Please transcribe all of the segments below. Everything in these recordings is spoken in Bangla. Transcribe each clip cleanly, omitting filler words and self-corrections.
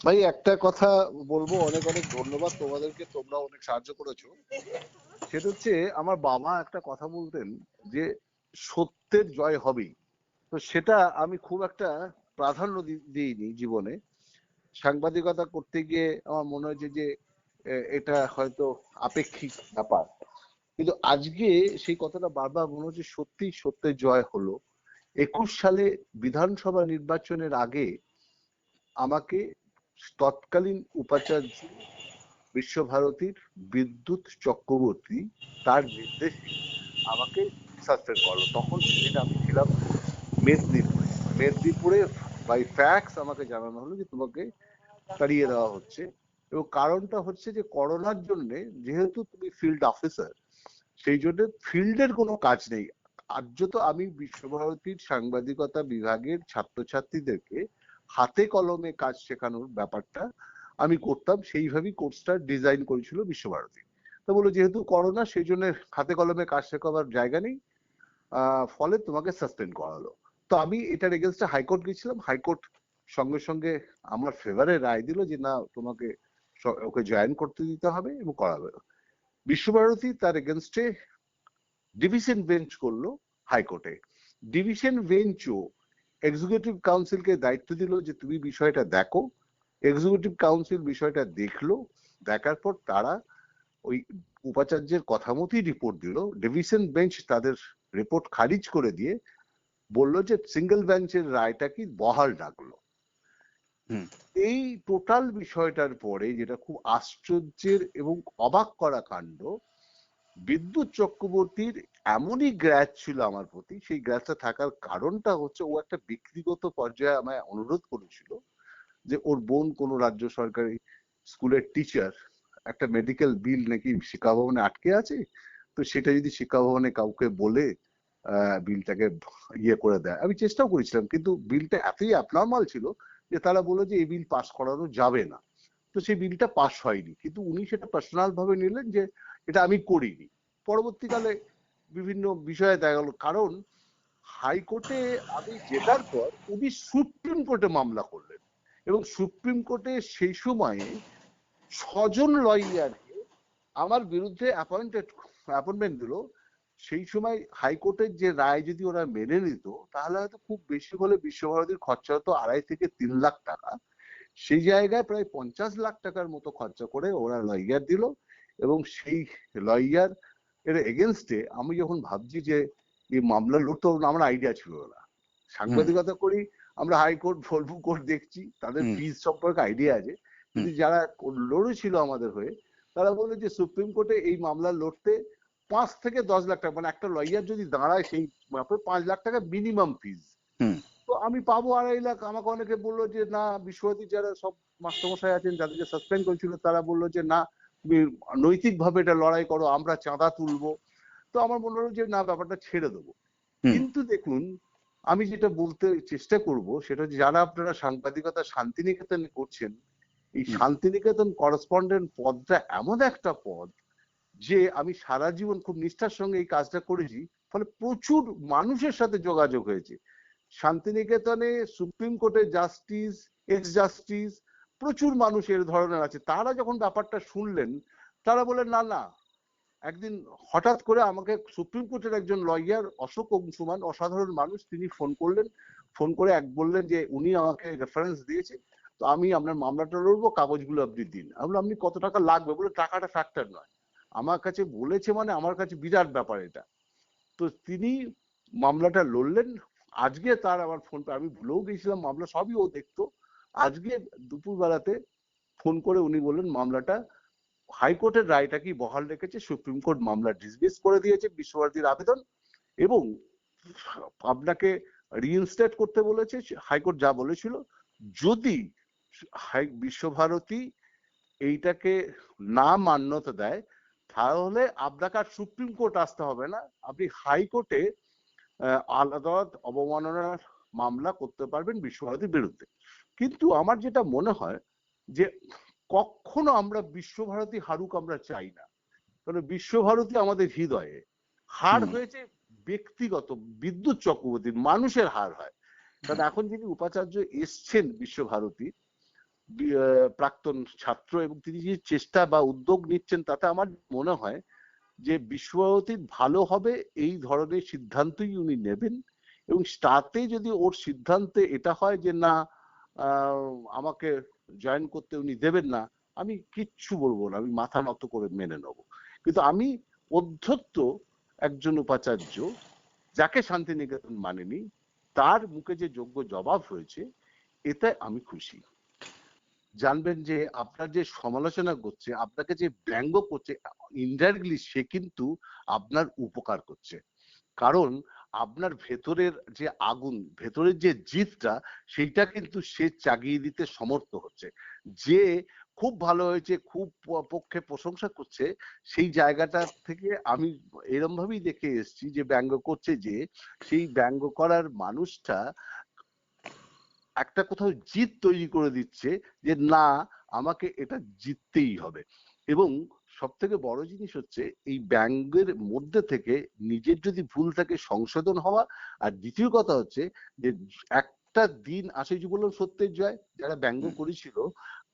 ভাই একটা কথা বলবো, অনেক অনেক ধন্যবাদ তোমাদেরকে, তোমরা অনেক সাহায্য করেছো। সেটা হচ্ছে, আমার বাবা একটা কথা বলতেন যে সত্যের জয় হবেই। তো সেটা আমি খুব একটা প্রাধান্য দিইনি জীবনে। সাংবাদিকতা করতে গিয়ে আমার মনে হয়েছে যে এটা হয়তো আপেক্ষিক ব্যাপার, কিন্তু আজকে সেই কথাটা বারবার মনে হচ্ছে সত্যি সত্যের জয় হলো। 21 সালে বিধানসভা নির্বাচনের আগে আমাকে তৎকালীন উপাচার্য বিশ্বভারতীর বিদ্যুৎ চক্রবর্তী তার নির্দেশে আমাকে সাসপেন্ড করলো। তখন সেদিন আমি ছিলাম মেদিনীপুরে। মেদিনীপুরে বাই ফ্যাক্স আমাকে জানানো হলো যে তোমাকে তাড়িয়ে দেওয়া হচ্ছে, এবং কারণটা হচ্ছে যে করোনার জন্য, যেহেতু তুমি ফিল্ড অফিসার, সেই জন্য ফিল্ডের কোনো কাজ নেই। আর্যত আমি বিশ্বভারতীর সাংবাদিকতা বিভাগের ছাত্রছাত্রীদেরকে হাতে কলমে কাজ শেখানোর ব্যাপারটা আমি করতাম, সেইভাবেই কোর্সটা ডিজাইন করেছিল বিশ্বভারতী। তো বললো যেহেতু করোনা, সেই জন্য হাতে কলমে কাজ শেখাবার জায়গা নেই, ফলে তোমাকে সাসপেন্ড করা হলো। তো আমি এটার এগেনস্টে হাইকোর্ট গেছিলাম। হাইকোর্ট সঙ্গে সঙ্গে আমার ফেভারে রায় দিল যে না, তোমাকে ওকে জয়েন করতে দিতে হবে এবং করাবে। বিশ্বভারতী তার এগেনস্টে ডিভিশন বেঞ্চ করলো হাইকোর্টে। ডিভিশন বেঞ্চও এক্সিকিউটিভ কাউন্সিলকে দায়িত্ব দিল যে তুমি বিষয়টা দেখো। এক্সিকিউটিভ কাউন্সিল বিষয়টা দেখলো, দেখার পর তারা ওই উপাচার্যের কথা মতোই রিপোর্ট দিল। ডিভিশন বেঞ্চ তাদের রিপোর্ট খারিজ করে দিয়ে বললো যে সিঙ্গেল বেঞ্চের রায়টা কি বহাল রাখলো। এই টোটাল বিষয়টার পরে যেটা খুব আশ্চর্যের এবং অবাক করা কাণ্ড, বিদ্যুৎ চক্রবর্তীর এমনই গ্র্যাজ ছিল আমার প্রতি। সেই গ্র্যাজটা থাকার কারণটা হচ্ছে ও একটা ব্যক্তিগত পর্যায়ে আমায় অনুরোধ করেছিল যে ওর বোন কোনো রাজ্য সরকারি স্কুলের টিচার, একটা মেডিকেল বিল নাকি শিক্ষা ভবনে আটকে আছে, তো সেটা যদি শিক্ষা ভবনে কাউকে বলে বিলটাকে ইয়ে করে দেয়। আমি চেষ্টাও করেছিলাম, কিন্তু বিলটা এতই অ্যাবনর্মাল ছিল যে তারা বললো যে এই বিল পাস করানো যাবে না। তো সেই বিলটা পাস হয়নি, কিন্তু উনি সেটা পার্সোনাল ভাবে নিলেন যে এটা আমি করিনি। পরবর্তীকালে বিভিন্ন বিষয়ে দেখা গেল, কারণ হাইকোর্টে আমি জেতার পর উনি সুপ্রিম কোর্টে মামলা করলেন, এবং সুপ্রিম কোর্টে সেই সময়ে 6 জন লয়ারকে আমার বিরুদ্ধে অ্যাপয়েন্টমেন্ট দিল। সেই সময় হাইকোর্টের যে রায় যদি ওরা মেনে নিত, তাহলে হয়তো খুব বেশি হলে বিশ্বভারতীর খরচা হতো 2.5 থেকে 3 লাখ টাকা। সেই জায়গায় প্রায় 50 লাখ টাকার মতো খরচা করে ওরা লয়ার দিল। এবং সেই লয়ার এর এগেনস্টে আমি যখন ভাবছি যে এই মামলা লড়তে হবে, আমার আইডিয়া ছিল না। সাংবাদিকতা করি আমরা, হাইকোর্ট বলবো কোর্ট দেখছি, তাদের ফিজ সম্পর্কে আইডিয়া আছে, কিন্তু যারা লড়েছিল আমাদের হয়ে, তারা বলে যে সুপ্রিম কোর্টে এই মামলা লড়তে 5 থেকে 10 লাখ টাকা, মানে একটা লয়ার যদি দাঁড়ায় সেই 5 লাখ টাকা মিনিমাম ফিজ। তো আমি পাবো 2.5 লাখ। আমাকে অনেকে বললো যে না, বিশ্বভারতীর যারা সব মাস্টারমশাই আছেন যাদেরকে সাসপেন্ড করেছিল, তারা বললো যে না, তুমি নৈতিক ভাবে এটা লড়াই করো, আমরা চাঁদা তুলবো। তো আমার মনে হলো যে না, ব্যাপারটা ছেড়ে দেবো। কিন্তু দেখুন, আমি যেটা বলতে চেষ্টা করব সেটা হচ্ছে, যারা আপনারা সাংবাদিকতা শান্তিনিকেতনে করছেন, এই শান্তিনিকেতন করেসপন্ডেন্ট পদটা এমন একটা পদ যে আমি সারা জীবন খুব নিষ্ঠার সঙ্গে এই কাজটা করেছি, ফলে প্রচুর মানুষের সাথে যোগাযোগ হয়েছে। শান্তিনিকেতনে সুপ্রিম কোর্টের জাস্টিস, এক্স জাস্টিস, প্রচুর মানুষ এর ধরনের আছে। তারা যখন ব্যাপারটা শুনলেন, তারা বললেন না না, একদিন হঠাৎ করে আমাকে সুপ্রিম কোর্টের একজন লয়ার অশোক অংশুমান, অসাধারণ মানুষ, তিনি ফোন করলেন। ফোন করে বললেন যে উনি আমাকে রেফারেন্স দিয়েছে, তো আমি আপনার মামলাটা লড়বো, কাগজগুলো আপনি দিন। আমি বললাম আপনি কত টাকা লাগবে? বলে টাকাটা ফ্যাক্টর নয়, আমার কাছে বলেছে মানে আমার কাছে বিরাট ব্যাপার এটা। তো তিনি মামলাটা লড়লেন। আজকে তার আমার ফোন, আমি ভুলেও গেছিলাম, মামলা সবই ও দেখতো। আজকে দুপুর বেলাতে ফোন করে উনি বললেন মামলাটা, হাইকোর্টের রায়টা কি বহাল রেখেছে, সুপ্রিম কোর্ট মামলা ডিসমিস করে দিয়েছে বিশ্বভারতীর আবেদন, এবং আপনাকে রিইনস্টেট করতে বলেছে। হাইকোর্ট যা বলেছিল, যদি বিশ্বভারতী এইটাকে না মান্যতা দেয়, তাহলে আপনাকে আর সুপ্রিম কোর্ট আসতে হবে না, আপনি হাইকোর্টে আদালত অবমাননার মামলা করতে পারবেন বিশ্বভারতীর বিরুদ্ধে। কিন্তু আমার যেটা মনে হয় যে কখনো আমরা বিশ্বভারতী হারুক আমরা চাই না, কারণ বিশ্বভারতী আমাদের হৃদয়ে। হার হয়েছে ব্যক্তিগত, বিদ্যুৎ চক্রবর্তীর, মানুষের হার হয়। কারণ এখন যিনি উপাচার্য এসছেন বিশ্বভারতী, প্রাক্তন ছাত্র, এবং তিনি যে চেষ্টা বা উদ্যোগ নিচ্ছেন তাতে আমার মনে হয় যে বিশ্বভারতীর ভালো হবে এই ধরনের সিদ্ধান্তই উনি নেবেন। এবং তাতে যদি ওর সিদ্ধান্তে এটা হয় যে না আমাকে জয়েন করতে উনি দেবেন না, আমি কিচ্ছু বলবো না, আমি মাথা নত করে মেনে নেব। কিন্তু আমি অধ্যত্ত একজন উপাচার্য যাকে শান্তিনিকেতন মানেনি, তার মুখে যে যোগ্য জবাব হয়েছে এতে আমি খুশি। জানবেন যে আপনার যে সমালোচনা করছে, আপনাকে যে ব্যঙ্গ করছে, ইনডাইরেক্টলি সে কিন্তু আপনার উপকার করছে। কারণ আপনার ভেতরের যে আগুন, ভেতরের যে জিদটা, সেইটা কিন্তু সে জাগিয়ে দিতে সমর্থ হচ্ছে। যে খুব ভালো হয়েছে, খুব পক্ষে প্রশংসা করছে, সেই জায়গাটা থেকে আমি এরম ভাবেই দেখে এসেছি যে ব্যঙ্গ করছে, যে সেই ব্যঙ্গ করার মানুষটা একটা কোথাও জিদ তৈরি করে দিচ্ছে যে না আমাকে এটা জিততেই হবে। এবং সব থেকে বড় জিনিস হচ্ছে এই ব্যঙ্গের মধ্যে থেকে নিজের যদি ভুল থাকে সংশোধন হওয়া। আর দ্বিতীয় কথা হচ্ছে যে একটা দিন আসে, যে বললাম সত্যের জয়, যারা ব্যঙ্গ করেছিল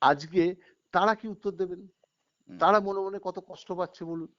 আজকে তারা কি উত্তর দেবেন? তারা মনে মনে কত কষ্ট পাচ্ছে বলুন।